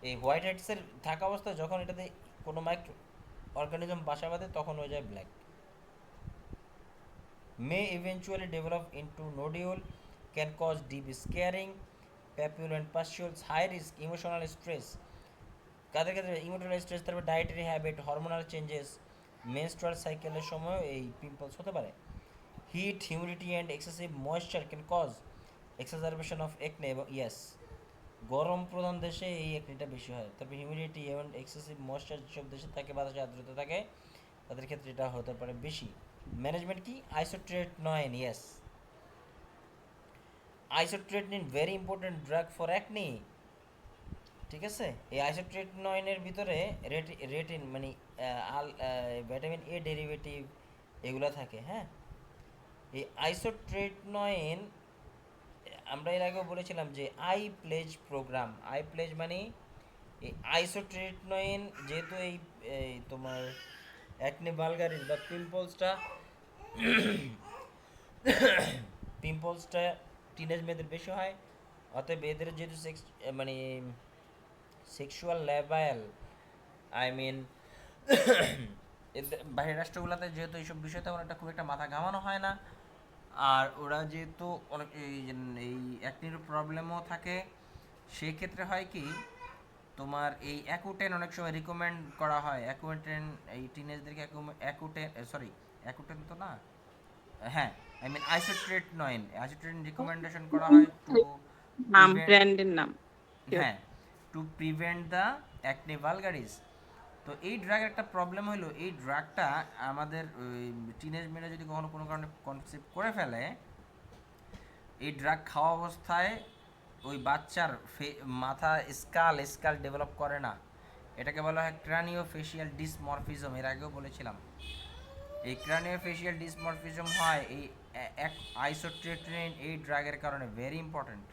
এই হোয়াইট হেডসের থাকা অবস্থায় যখন এটাতে কোনো মাইক্রো অর্গানিজম বাসা বাঁধে তখন হয়ে যায় black. may eventually develop into nodule, can cause deep scarring, papule pustules, high risk emotional stress. কাদের ক্ষেত্রে ইমোশনাল স্ট্রেস, তারপর dietary habit, hormonal changes, menstrual সাইকেলের সময় এই পিম্পলস হতে পারে। Heat, humidity and excessive moisture can cause exacerbation of acne, এবং ইয়েস গরম প্রধান দেশে এই একনিটা বেশি হয়। তারপর হিউমিডিটি এবং এক্সেসিভ ময়েশ্চার যেসব দেশে থাকে, বাতাসে আর্দ্রতা থাকে, তাদের ক্ষেত্রে এটা হতে পারে বেশি। ম্যানেজমেন্ট কি? Isotretinoin, yes, isotretinoin very important drug for acne, ঠিক আছে? এই আইসোট্রেটনয়েনের ভিতরে রেটিন মানে ভিটামিন এ ডেরিভেটিভ এগুলো থাকে। হ্যাঁ, এই আইসোট্রেটনয়েন আমরা এর আগেও বলেছিলাম যে I pledge programme, I pledge মানে এই আইসোট্রেটনয়েন, যেহেতু এই তোমার অ্যাকনে ভালগারিস বা পিম্পলসটা টিনেজ মেয়েদের বেশি হয়, অতএব এদের যেহেতু মানে সেক্সুয়াল লেভেল, আই মিন বাইরের রাষ্ট্রগুলোতে যেহেতু এইসব বিষয় তেমন একটা খুব একটা মাথা ঘামানো হয় না, আর ওরা যেহেতু অনেক এই অ্যাকনির প্রবলেমও থাকে, সেক্ষেত্রে হয় কি তোমার এই অ্যাকুটেন অনেক সময় রিকমেন্ড করা হয়। অ্যাকুটেন এই টিনেজদেরকে অ্যাকুটেন তো না, হ্যাঁ, আই মিন আইসোট্রেটনয়েন রিকমেন্ডেশন করা হয় টু নাম, ব্র্যান্ডের নাম। হ্যাঁ, to prevent the acne vulgaris. তো এই ড্রাগের একটা প্রবলেম হলো, এই ড্রাগটা আমাদের টিনেজ মেয়েরা যদি কখনো কোনো কারণে কনসেপ্ট করে ফেলে, এই ড্রাগ খাওয়া অবস্থায় ওই বাচ্চার মাথা স্কাল ডেভেলপ করে না। এটাকে বলা হয় ক্রানিওফেশিয়াল ডিসমরফিজম, এর আগেও বলেছিলাম। এই ক্রানিওফেশিয়াল ডিসমরফিজম হয় এই এক আইসোট্রিটনিন এই ড্রাগের কারণে, ভেরি ইম্পর্ট্যান্ট।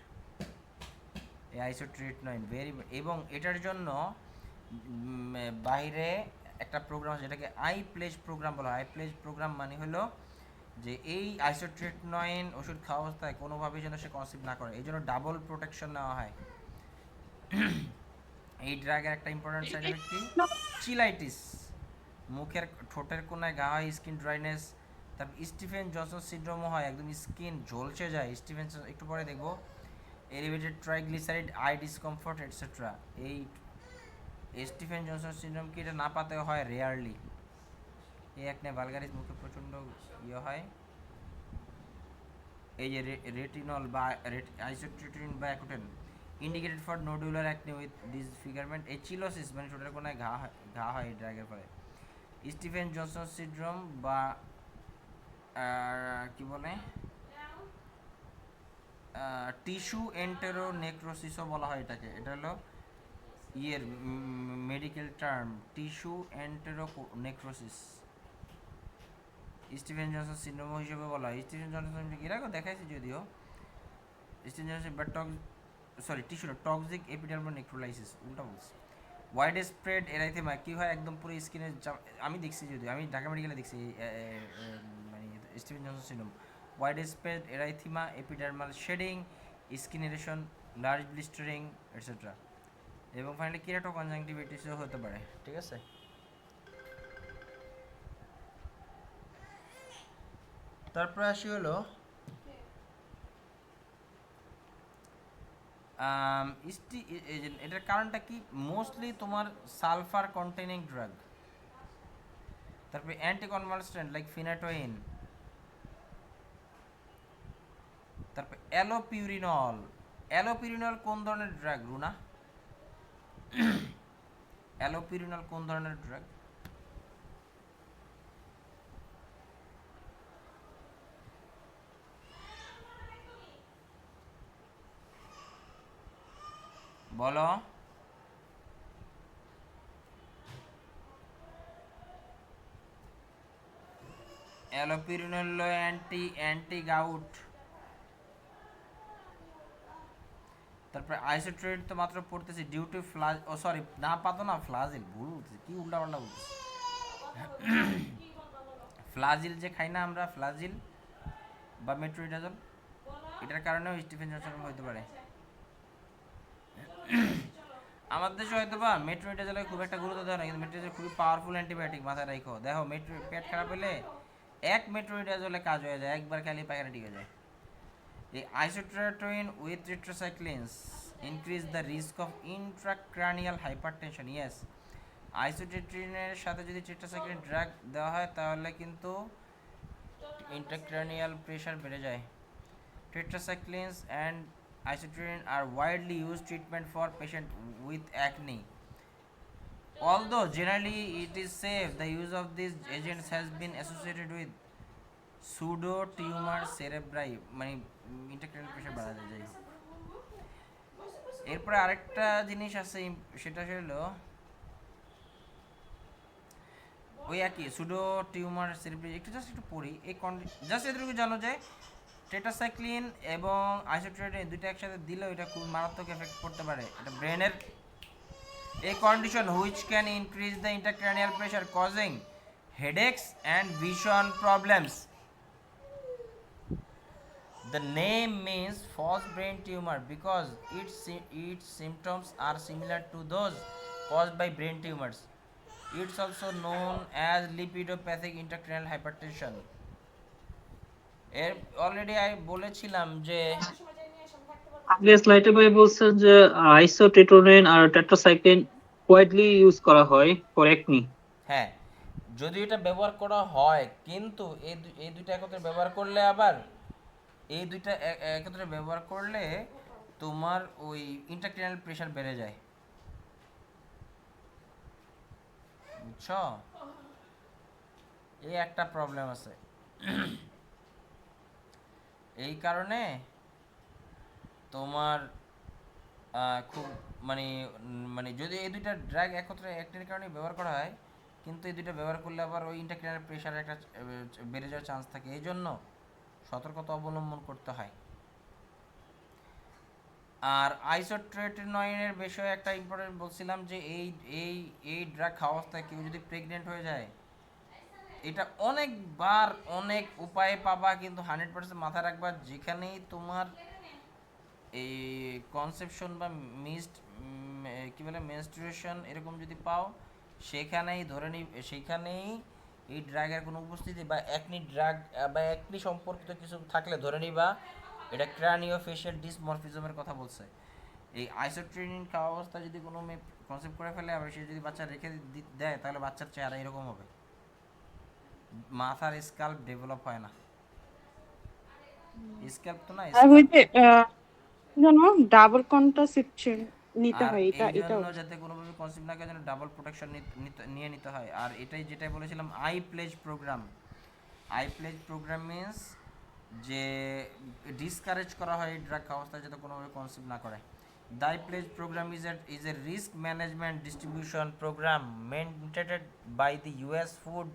এই আইসোট্রিটনিন ভেরি, এবং এটার জন্য বাইরে একটা প্রোগ্রাম আছে যেটাকে আই প্লেজ প্রোগ্রাম বলা হয়। আই প্লেজ প্রোগ্রাম মানে হলো যে এই আইসোট্রিটনিন ওষুধ খাওয়া অবস্থায় কোনোভাবেই যেন সে কনসিভ না করে, এই জন্য ডাবল প্রোটেকশন নেওয়া হয়। এই ড্রাগের একটা ইম্পর্টেন্ট সাইড এফেক্ট কি, চিলাইটিস, মুখের ঠোঁটের কোনায় ঘা হয়, স্কিন ড্রাইনেস, তারপর স্টিফেন জনসন সিনড্রোমও হয়, একদম স্কিন ঝলসে যায়। স্টিফেন একটু পরে দেখবো। Elevated triglyceride, I discomfort etcetera. এই স্টিফেন জনসন সিনড্রোম কি এটা না পাতে হয় রেয়ারলি। এই একনে ভালগারিস মুখে প্রচণ্ড ইয়ে হয়। এই যে রেটিনল বা আইসোট্রিটিন বা Accutane indicated for nodular acne with disfigurement. এই চিলোসিস মানে ঠোঁটের কোনায় ঘা হয় এই ড্রাগের ফলে। স্টিফেন জনসন সিনড্রোম বা কি বলে টিস্যু এন্টেরোনেক্রোসিসও বলা হয় এটাকে। এটা হলো ইয়ের মেডিকেল টার্ম, টিস্যু এন্টেরোনেক্রোসিস। স্টিফেন জনসন সিনড্রোম হিসেবে বলা হয়। স্টিফেন জনসন এর আগে দেখাইছি যদিও। স্টিফেন জনসন বা টিস্যু টক্সিক এপিডার্মাল নেক্রোলাইসিস, উল্টা বলছি। ওয়াইড স্প্রেড এরাইথেমা কি হয়, একদম পুরো স্কিনে, আমি দেখছি যদিও, আমি ঢাকা মেডিকেলে দেখছি মানে Stephen Johnson syndrome. Wide spread erythema, epidermal shedding, skin erosion, large blistering etcetera. এবং ফাইনালি কিরাটো কনজাংটিভিটিসও হতে পারে। ঠিক আছে, তারপরে আসি হলো এটার কারণটা কি, মোস্টলি তোমার সালফার কন্টেনিং ড্রাগ। তারপরে অ্যান্টিকনভালসেন্ট লাইক ফিনাটোইন, তারপরে অ্যালোপিউরিনল। অ্যালোপিউরিনল কোন ধরনের ড্রাগ রুনা? অ্যালোপিউরিনল কোন ধরনের ড্রাগ? বলো। অ্যালোপিউরিনল হলো অ্যান্টি গাউট। তারপরে আইসোট্রেট তো মাত্র পড়তেছি, ডিউ টু সরি না পাতো না, ফ্লাজিল, ভুল বলতেছি, কি উল্টা পাল্টা বলতেছি। ফ্লাজিল যে খাই না আমরা, ফ্লাজিল বা মেট্রোইডাজল, এটার কারণেও স্টিফেন জনসন হতে পারে। আমাদের দেশে হয়তো বা মেট্রোইডাজলে খুব একটা গুরুত্ব দেয় না, কিন্তু মেট্রোইডাজল খুবই পাওয়ারফুল অ্যান্টিবায়োটিক, মাথায় রাখো। দেখো পেট খারাপ হলে এক মেট্রোইডাজলে কাজ হয়ে যায়, একবার খালি পায়খানা ঠিক হয়ে যায়। এই isotretinoin with tetracyclines increase the risk of intracranial hypertension. Yes, আইসোট্রিটিনের সাথে যদি টেট্রাসাইক্লিন ড্রাগ দেওয়া হয় তাহলে কিন্তু ইন্ট্রাক্রানিয়াল প্রেশার বেড়ে যায়। টেট্রাসাইক্লিনস and isotretinoin are widely used treatment for patients with acne. Although generally it is safe, the use of these agents has been associated with pseudo tumor cerebri, মানে ইন্টারক্রানিয়াল প্রেশার বাড়া যায়। এরপরে আরেকটা জিনিস আছে, সেটা হলো ওই একই সুডো টিউমার সেরিব্রাই। একটু পড়ি এই জাস্ট এতটুকু জানো যে টেট্রাসাইক্লিন এবং আইসোট্রিটিন দুইটা একসাথে দিলেও এটা খুব মারাত্মক এফেক্ট করতে পারে। এটা ব্রেনের a condition which can increase the intracranial pressure causing headaches and vision problems. The name means false brain tumor because its symptoms are similar to those caused by brain tumors. It's also known as lipidopathic intracranial hypertension. এর অলরেডি আমি বলেছিলাম যে আগে স্লাইডে ভাই বলছেন যে আইসোটেটোনিন আর টেট্রাসাইক্লিন ওয়াইডলি ইউজ করা হয় ফর একনি। হ্যাঁ, যদি এটা ব্যবহার করা হয়, কিন্তু এই দুইটা একত্রে ব্যবহার করলে আবার এই দুইটা একত্রে ব্যবহার করলে তোমার ওই ইন্ট্রাক্রানিয়াল প্রেশার বেড়ে যায়, বুঝছো? এই একটা প্রবলেম আছে। এই কারণে তোমার খুব মানে যদি এই দুইটা ড্রাগ একত্রে একটির কারণে ব্যবহার করা হয়, কিন্তু এই দুইটা ব্যবহার করলে আবার ওই ইন্টারক্রানিয়াল প্রেশারের একটা বেড়ে যাওয়ার চান্স থাকে, এই জন্য সতর্কতা অবলম্বন করতে হয়। আর আইসোট্রেটিনয়ের বিষয়ে একটা ইম্পর্টেন্ট বলছিলাম যে এই এই এই ড্রাগ খাওয়া অবস্থায় কেউ যদি প্রেগনেন্ট হয়ে যায়, এটা অনেকবার অনেক উপায়ে পাবা, কিন্তু 100% মাথায় রাখবা যেখানেই তোমার এই কনসেপশন বা মিসড কী বলে মেনস্ট্রুয়েশন এরকম যদি পাও, সেখানেই ধরে নি সেখানেই এই ড্রাগের কোনো উপস্থিতি বা একনি ড্রাগ বা একনি সম্পর্কিত কিছু থাকলে ধরে নিবা এটা ক্রানিও ফেশিয়াল ডিসমরফিজমের কথা বলছে। এই আইসোট্রেনিন খাওয়া অবস্থায় যদি কোনো মেয়ে কনসেপ্ট করে ফেলে, আবার সে যদি বাচ্চা রেখে দেয়, তাহলে বাচ্চার চেহারা এরকম হবে, মাথার স্কাল্প ডেভেলপ হয় না। স্কাল্প তো না, আর স্কাল্প। হইতে জানো ডাবল কন্ট্রাসেপশন নিতে আর হয়, এটা এই এটাও জন্য যাতে কোনোভাবে কনসেপ্ট না করে যেন ডাবল প্রোটেকশন নিয়ে নিতে হয়। আর এটাই যেটাই বলেছিলাম I pledge programme. I pledge program means যে ডিসকারেজ করা হয় এই ড্রাগ খাওয়া অবস্থায় যাতে কোনোভাবে কনসেপ্ট না করে। IPLEDGE program is a risk management distribution program maintained by the US Food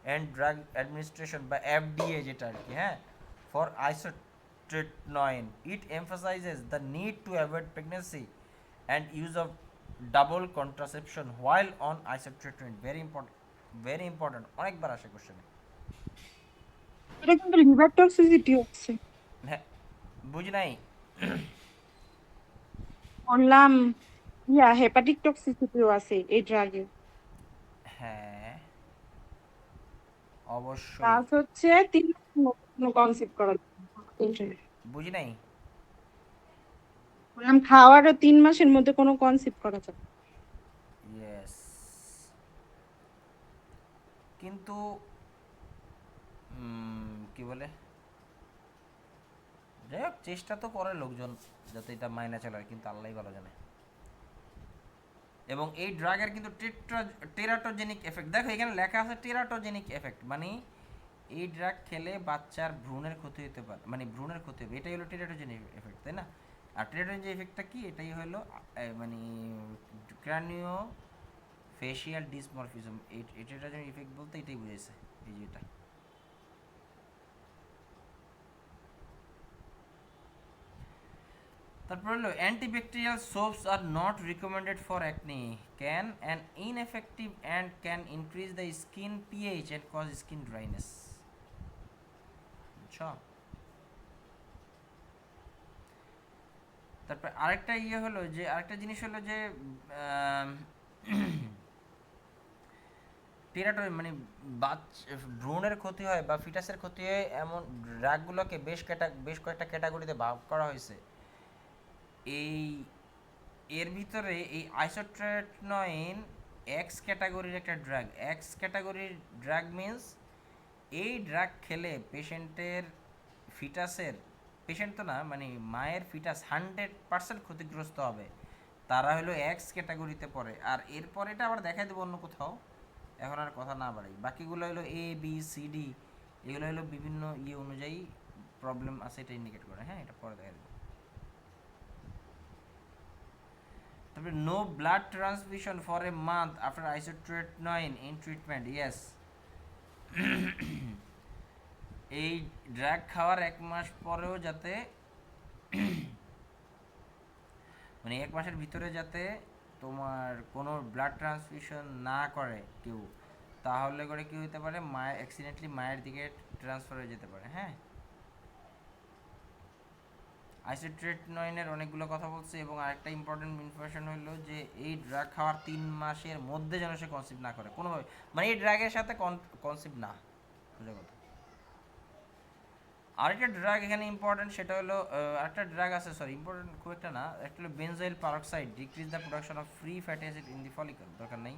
and Drug Administration বা এফডিএ যেটা আর কি, হ্যাঁ, for isotretinoin. It emphasises the need to avoid pregnancy and use of double contraception while on isotretinoin. Very important, অনেকবার আসে কোশ্চেনে। এটা কিন্তু লিভার টক্সিসিটি হচ্ছে হ্যাঁ, বুঝি নাই। বললাম, হেপাটিক টক্সিসিটিও আছে এই ড্রাগে। হ্যাঁ অবশ্যই। প্লাস হচ্ছে 3 মাসের কনসেপ্ট করা যায়। বুঝি নাই। বললাম খাওয়ারও 3 মাসের মধ্যে কোনো কনসেপ্ট করা যায়। ইয়েস, কিন্তু কি বলে, যাই হোক চেষ্টা তো করে লোকজন যাতে এটা মাইনা চলে, কিন্তু আল্লাহই ভালো জানে। এবং এই ড্রাগের কিন্তু টেরাটোজেনিক এফেক্ট, দেখো এখানে লেখা আছে টেরাটোজেনিক এফেক্ট, মানে এই ড্রাগ খেলে বাচ্চার ভ্রূণের ক্ষতি হতে পারে, মানে ভ্রূণের ক্ষতি হবে, এটাই হলো টেরাটোজেনিক এফেক্ট, তাই না? আর টেরাটোজেনিক এফেক্টটা কি, এটাই হলো মানে ক্রানিও ফেশিয়াল ডিসমরফিজম। এই টেরাটোজেনিক এফেক্ট বলতে এটাই বুঝেছে, এই যে এটা। তারপর হলো antibacterial soaps are not recommended for acne, can and ineffective and can increase the skin pH and cause skin dryness. বুঝছো? তারপর আরেকটা হলো যে আরেকটা জিনিস হলো যে টেরাটোজেন মানে ভ্রূণের ক্ষতি হয় বা ফিটাসের ক্ষতি হয় এমন ড্রাগগুলোকে বেশ কয়েকটা ক্যাটাগরিতে ভাগ করা হয়েছে। এই এর ভিতরে এই আইসোট্রেটিনয়েন এক্স ক্যাটাগরির একটা ড্রাগ। এক্স ক্যাটাগরির ড্রাগ মিনস এই ড্রাগ খেলে পেশেন্টের ফিটাসের, পেশেন্ট তো না মানে মায়ের ফিটাস 100% ক্ষতিগ্রস্ত হবে, তারা হলো এক্স ক্যাটাগরিতে পড়ে। আর এরপর এটা আবার দেখাই দেবো অন্য কোথাও, এখন আর কথা না বাড়াই। বাকিগুলো হলো এ বি সি ডি, এগুলো হলো বিভিন্ন অনুযায়ী প্রবলেম আছে, এটা ইন্ডিকেট করে। হ্যাঁ, এটা পরে দেখা দেবো। তারপরে no blood transfusion for a month after isotretinoin in treatment. Yes, এই ড্রাগ খাওয়ার 1 মাস পরেও যাতে মানে 1 মাসের ভিতরে যাতে তোমার কোনো ব্লাড ট্রান্সফিউশন না করে কেউ, তাহলে করে কি হতে পারে, মায়ের অ্যাক্সিডেন্টলি মায়ের দিকে ট্রান্সফার হয়ে যেতে পারে। হ্যাঁ, আইসোট্রেটিনয়েনের অনেকগুলো কথা বলছে, এবং আরেকটা ইম্পর্টেন্ট ইনফরমেশন হলো যে এই ড্রাগ খাওয়ার 3 মাসের মধ্যে যেন সে কনসিভ না করে কোনোভাবে, মানে এই ড্রাগের সাথে কনসিভ না, বুঝা কথা। আরেকটা ড্রাগ এখানে ইম্পর্টেন্ট, সেটা হলো আরেকটা ড্রাগ আছে, সরি ইম্পর্টেন্ট খুব একটা না, একটা হলো benzoyl peroxide, decrease the production of free fatty acid in the follicle. দরকার নেই,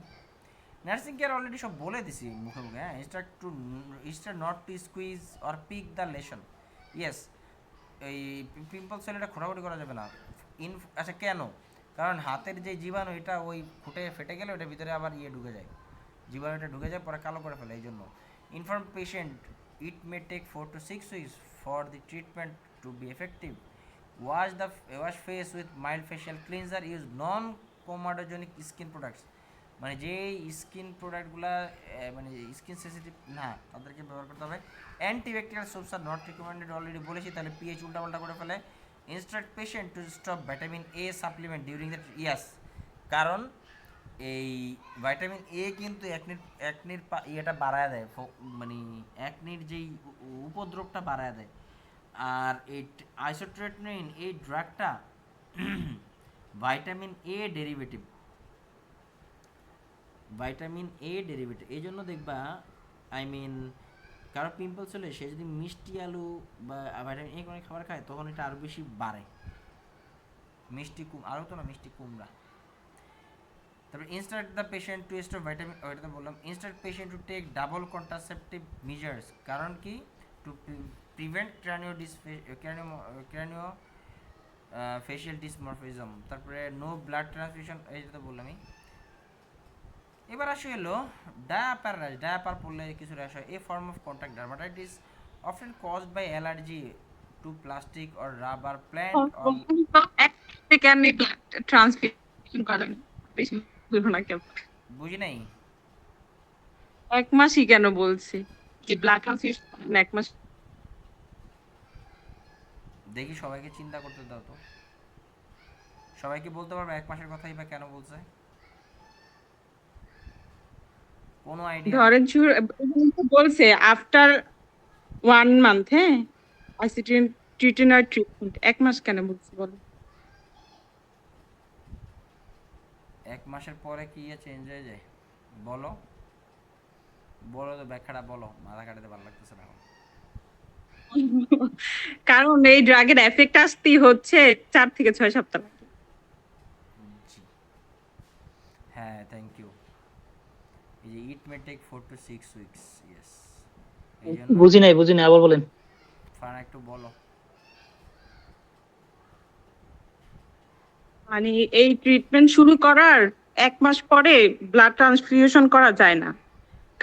নার্সিং কেয়ার অলরেডি সব বলে দিছি মুখে মুখে। হ্যাঁ, start not to squeeze or pick the lesion. Yes, এই পিম্পল সেল এটা খোঁড়াখুঁড়ি করা যাবে না। আচ্ছা কেন? কারণ হাতের যে জীবাণু এটা ওই ফুটে ফেটে গেলে ওটার ভিতরে আবার ঢুকে যায়, জীবাণুটা ঢুকে যায়, পরে কালো করে ফেলে। এই জন্য inform patient it may take 4 to 6 weeks for the treatment to be effective. Wash face with mild facial cleanser, use non comedogenic skin products, মানে যে স্কিন প্রোডাক্টগুলো মানে স্কিন সেন্সিটিভ না তাদেরকে ব্যবহার করতে হবে। Antibacterial soaps are not recommended, already বলেছি, তাহলে পিএইচ উল্টাপাল্টা করে ফেলে। Instruct patient to stop vitamin A supplement during the ইয়াস, কারণ এই ভিটামিন এ কিন্তু একনির ইয়েটা বাড়ায় দেয়, মানে একনির যেই উপদ্রবটা বাড়ায় দেয়। আর এই আইসোট্রেটনিন এই ড্রাগটা ভাইটামিন এ ডেরিভেটিভ, এই জন্য দেখবা কারো পিম্পলস হলে সে যদি মিষ্টি আলু বা ভাইটামিন এ কোনো খাবার খায় তখন এটা আরও বেশি বাড়ে। মিষ্টি কুমড়া। তারপর instruct the patient to stop vitamin, ওইটা তো বললাম। Instruct patient to take double contraceptive measures, কারণ কি to prevent craniofacial dysmorphism. তারপরে নো ব্লাড ট্রান্সফিউশন, এইটা তো বললামই। এবার আসে হলো ডায়াপার র্যাশ। ডায়াপার পড়লে কিছু র্যাশ হয়। A form of contact dermatitis often caused by allergy to plastic or rubber plant on. কেন ট্রান্সফিউশন করেন বেশি দূর না কেন? বুঝি নাই। 1 মাসই কেন বলছে যে ব্লাড ট্রান্সফিউশন 1 মাস? দেখি সবাইকে চিন্তা করতে দাও তো, সবাইকে বলতে পারবে 1 মাসের কথাই বা কেন বলছে? কোনো আইডিয়া? ধরেন বলছে আফটার 1 মান্থ, হ্যাঁ, ট্রিটমেন্ট 1 মাস কেন বলছে বলো? 1 মাসের পরে কি চেঞ্জ হয়ে যায়? বলো বলো তো, ব্যাখ্যাটা বলো, মাথা কাটাতে ভালো লাগতেছে না এখন। কারণ এই ড্রাগের এফেক্ট আসতেই হচ্ছে 4 থেকে 6 সপ্তাহ লাগে। জি হ্যাঁ, থ্যাংক ইউ। এই যে it may take 4 to 6 weeks, yes. এই জন্য বুঝি নাই আবার বলেন। ফান একটু বলো। মানে এই ট্রিটমেন্ট শুরু করার 1 মাস পরে ব্লাড ট্রান্সফিউশন করা যায় না,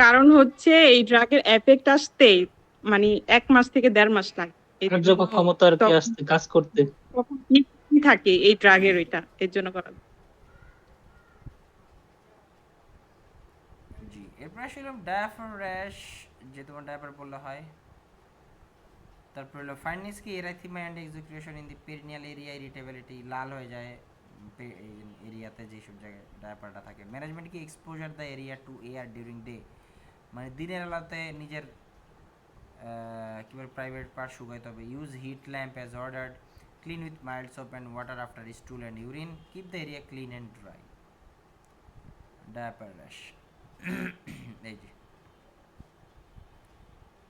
কারণ হচ্ছে এই ড্রাগের এফেক্ট আসতে মানে 1 মাস থেকে 1.5 মাস লাগে। কার্যকর ক্ষমতা আর কি আসতে কাজ করতে থাকে এই ড্রাগের, ওইটা এর জন্য করা। জি, এরপর আসলে ডায়াপার র্যাশ, যে তোমার ডায়াপার বললে হয়। তারপর হলো ফাইন্ডনিস কি erythema and excoriation in the perineal area, irritability, লাল হয়ে যায় এরিয়াতে যেসব জায়গায় ডায়াপারটা থাকে। ম্যানেজমেন্ট কি exposure the area to air during day, মানে দিনের বেলাতে নিজের কীভাবে প্রাইভেট পার্ট শুকাইতে হবে। Use heat lamp as ordered, clean with mild soap and water after stool and urine, keep the area clean and dry. Diaper rash এই যে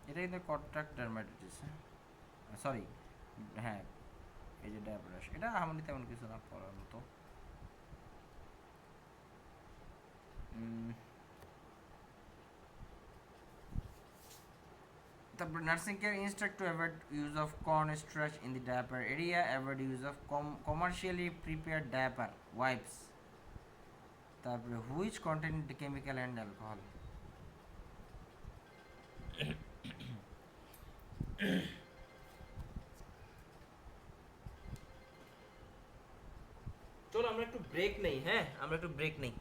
এটা কিন্তু কন্ট্রাক্ট ডার্মাটাইটিস, সরি হ্যাঁ, এই যে ডায়াপার র্যাশ, এটা আমাদের তেমন কিছু না পড়ার মতো। তারপর nursing care instruct to avoid use of corn starch in the diaper area, avoid use of commercially prepared diaper wipes. তারপরে which content chemical and alcohol. চলো আমরা একটু ব্রেক নেই, হ্যাঁ আমরা একটু ব্রেক নেই।